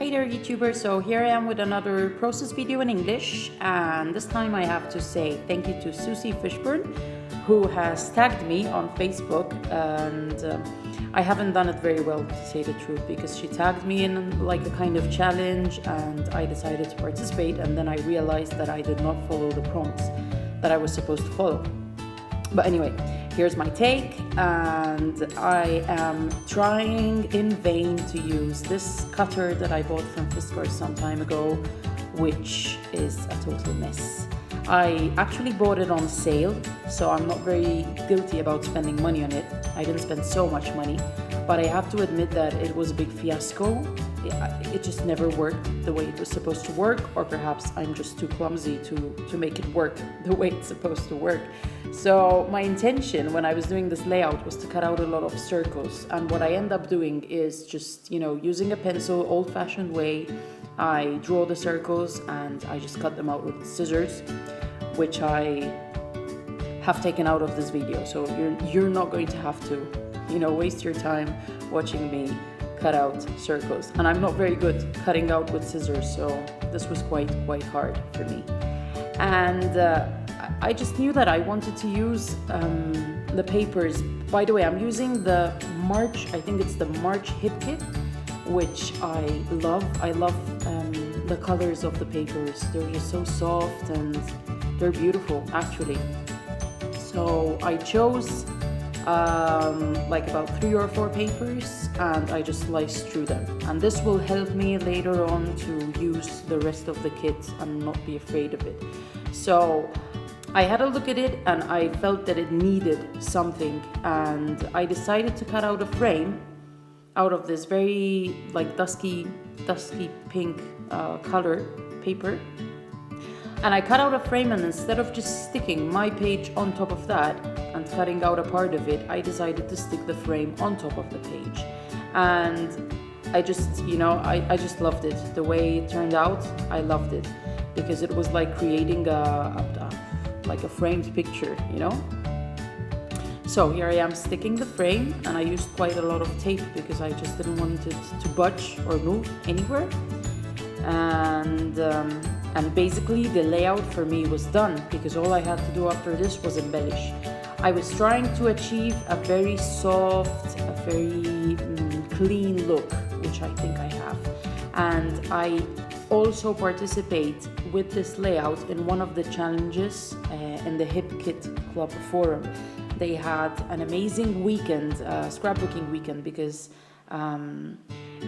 Hey there YouTubers, so here I am with another process video in English, and this time I have to say thank you to Susie Fishburne, who has tagged me on Facebook, and I haven't done it very well, to say the truth, because she tagged me in like a kind of challenge and I decided to participate, and then I realized that I did not follow the prompts that I was supposed to follow. But anyway, here's my take, and I am trying in vain to use this cutter that I bought from Fiskars some time ago, which is a total mess. I actually bought it on sale, so I'm not very guilty about spending money on it. I didn't spend so much money, but I have to admit that it was a big fiasco. It just never worked the way it was supposed to work, or perhaps I'm just too clumsy to make it work the way it's supposed to work. So my intention when I was doing this layout was to cut out a lot of circles, and what I end up doing is just, using a pencil, old-fashioned way. I draw the circles and I just cut them out with scissors, which I have taken out of this video, so you're not going to have to waste your time watching me cut out circles. And I'm not very good cutting out with scissors, so this was quite hard for me. And I just knew that I wanted to use the papers. By the way, I'm using the March, I think it's the March Hip Kit, which I love. I love the colors of the papers. They're just so soft and they're beautiful, actually. So I chose like about 3 or 4 papers, and I just sliced through them, and this will help me later on to use the rest of the kit and not be afraid of it. So I had a look at it and I felt that it needed something, and I decided to cut out a frame out of this very like dusky pink color paper. And I cut out a frame, and instead of just sticking my page on top of that and cutting out a part of it, I decided to stick the frame on top of the page. And I just, I just loved it. The way it turned out, I loved it, because it was like creating like a framed picture, So here I am sticking the frame, and I used quite a lot of tape because I just didn't want it to budge or move anywhere. And basically the layout for me was done, because all I had to do after this was embellish. I was trying to achieve a very soft, a very clean look, which I think I have. And I also participate with this layout in one of the challenges in the Hip Kit Club forum. They had an amazing weekend, scrapbooking weekend, because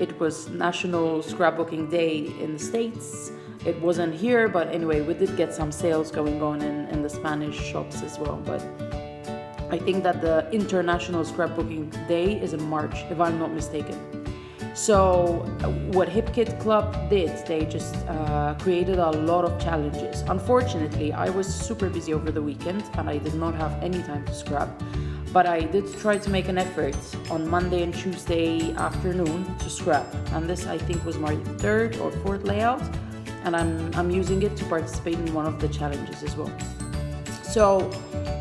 it was National Scrapbooking Day in the States. It wasn't here, but anyway, we did get some sales going on in the Spanish shops as well. But I think that the International Scrapbooking Day is in March, if I'm not mistaken. So what Hip Kit Club did, they just created a lot of challenges. Unfortunately, I was super busy over the weekend and I did not have any time to scrap. But I did try to make an effort on Monday and Tuesday afternoon to scrap. And this, I think, was my 3rd or 4th layout. And I'm using it to participate in one of the challenges as well. So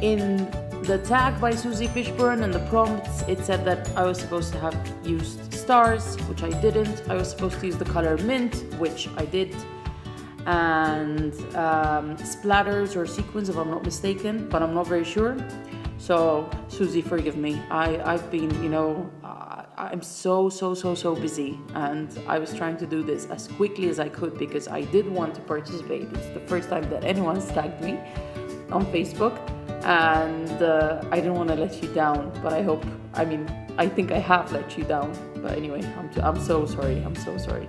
in the tag by Susie Fishburne and the prompts, it said that I was supposed to have used stars, which I didn't. I was supposed to use the color mint, which I did, and splatters or sequins, if I'm not mistaken, but I'm not very sure. So Susie, forgive me. I've been, I'm so busy, and I was trying to do this as quickly as I could because I did want to participate. It's the first time that anyone's tagged me on Facebook, and I didn't want to let you down, but I think I have let you down. But anyway, I'm so sorry. I'm so sorry.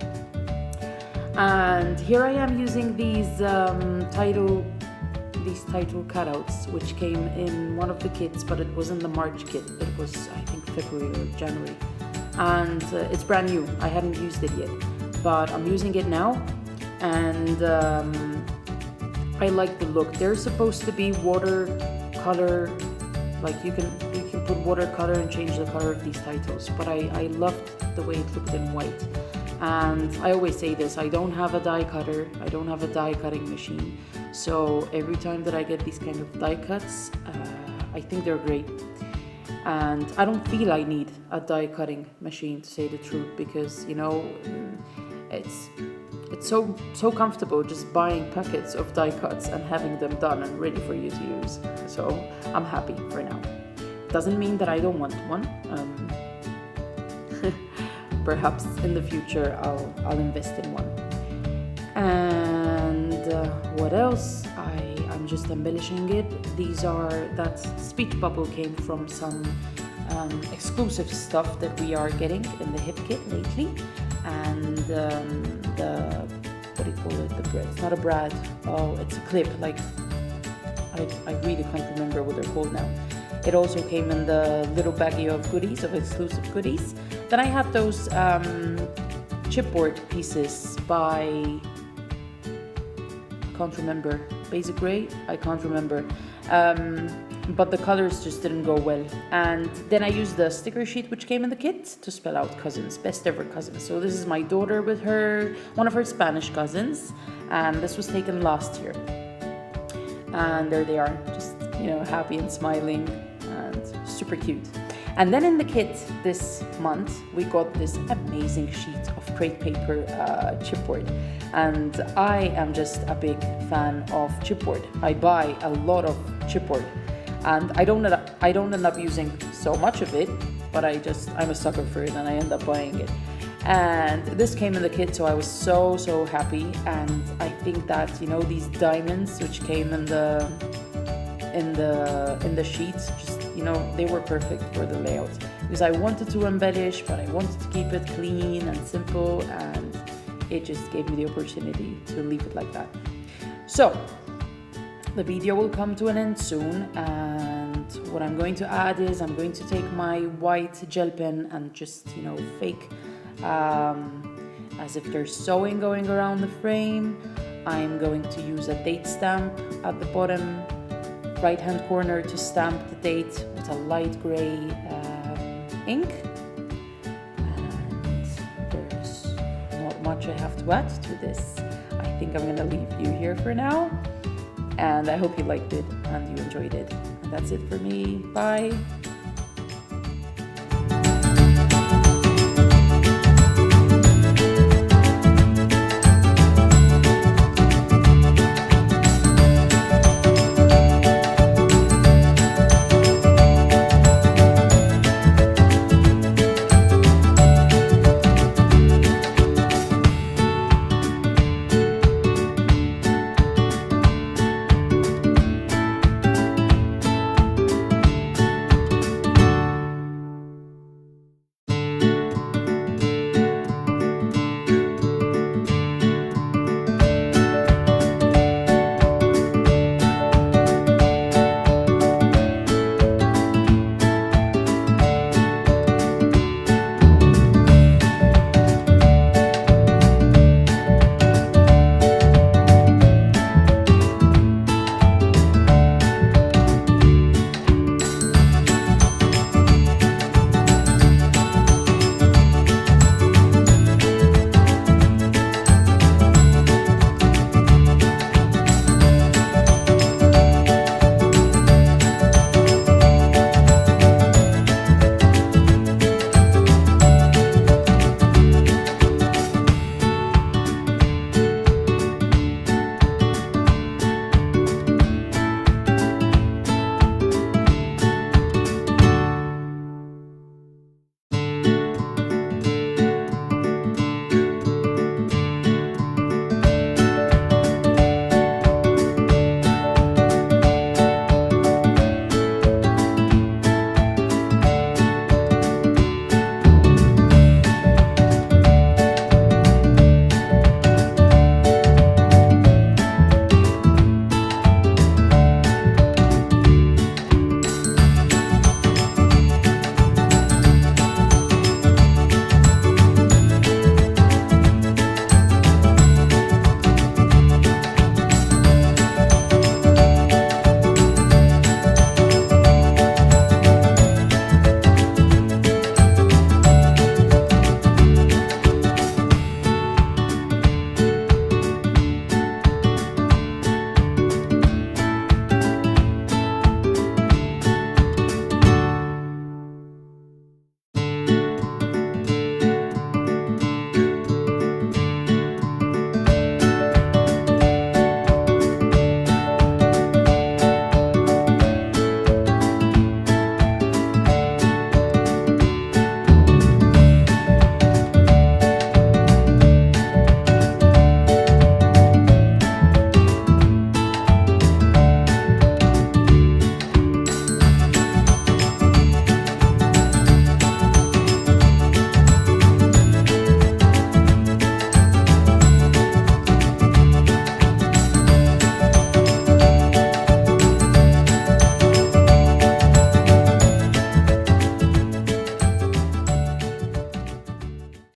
And here I am using these title cutouts, which came in one of the kits, but it wasn't the March kit. It was, I think, February or January. And it's brand new. I hadn't used it yet, but I'm using it now. And I like the look. They're supposed to be watercolor, like you can put watercolor and change the color of these titles, but I loved the way it looked in white. And I always say this, I don't have a die cutter, I don't have a die cutting machine, so every time that I get these kind of die cuts, I think they're great. And I don't feel I need a die cutting machine, to say the truth, because it's so comfortable just buying packets of die cuts and having them done and ready for you to use. So I'm happy for now. Doesn't mean that I don't want one. Perhaps in the future I'll invest in one. And what else? I'm just embellishing it. That speech bubble came from some exclusive stuff that we are getting in the hip kit lately. And what do you call it? The bread. It's not a brad. Oh, it's a clip. Like, I really can't remember what they're called now. It also came in the little baggie of goodies, of exclusive goodies. Then I had those chipboard pieces by, I can't remember, Basic Grey? I can't remember. But the colors just didn't go well. And then I used the sticker sheet which came in the kit to spell out cousins, best ever cousins. So this is my daughter with one of her Spanish cousins. And this was taken last year. And there they are, just, happy and smiling and super cute. And then in the kit this month, we got this amazing sheet of crepe paper chipboard. And I am just a big fan of chipboard. I buy a lot of chipboard. And I don't end up using so much of it, but I'm a sucker for it and I end up buying it. And this came in the kit, so I was so happy. And I think that, these diamonds which came in the sheets, just, they were perfect for the layout, because I wanted to embellish, but I wanted to keep it clean and simple, and it just gave me the opportunity to leave it like that. So the video will come to an end soon, and what I'm going to add is I'm going to take my white gel pen and just, fake as if there's sewing going around the frame. I'm going to use a date stamp at the bottom right hand corner to stamp the date with a light gray ink. And there's not much I have to add to this. I think I'm gonna leave you here for now, and I hope you liked it and you enjoyed it. And that's it for me. Bye.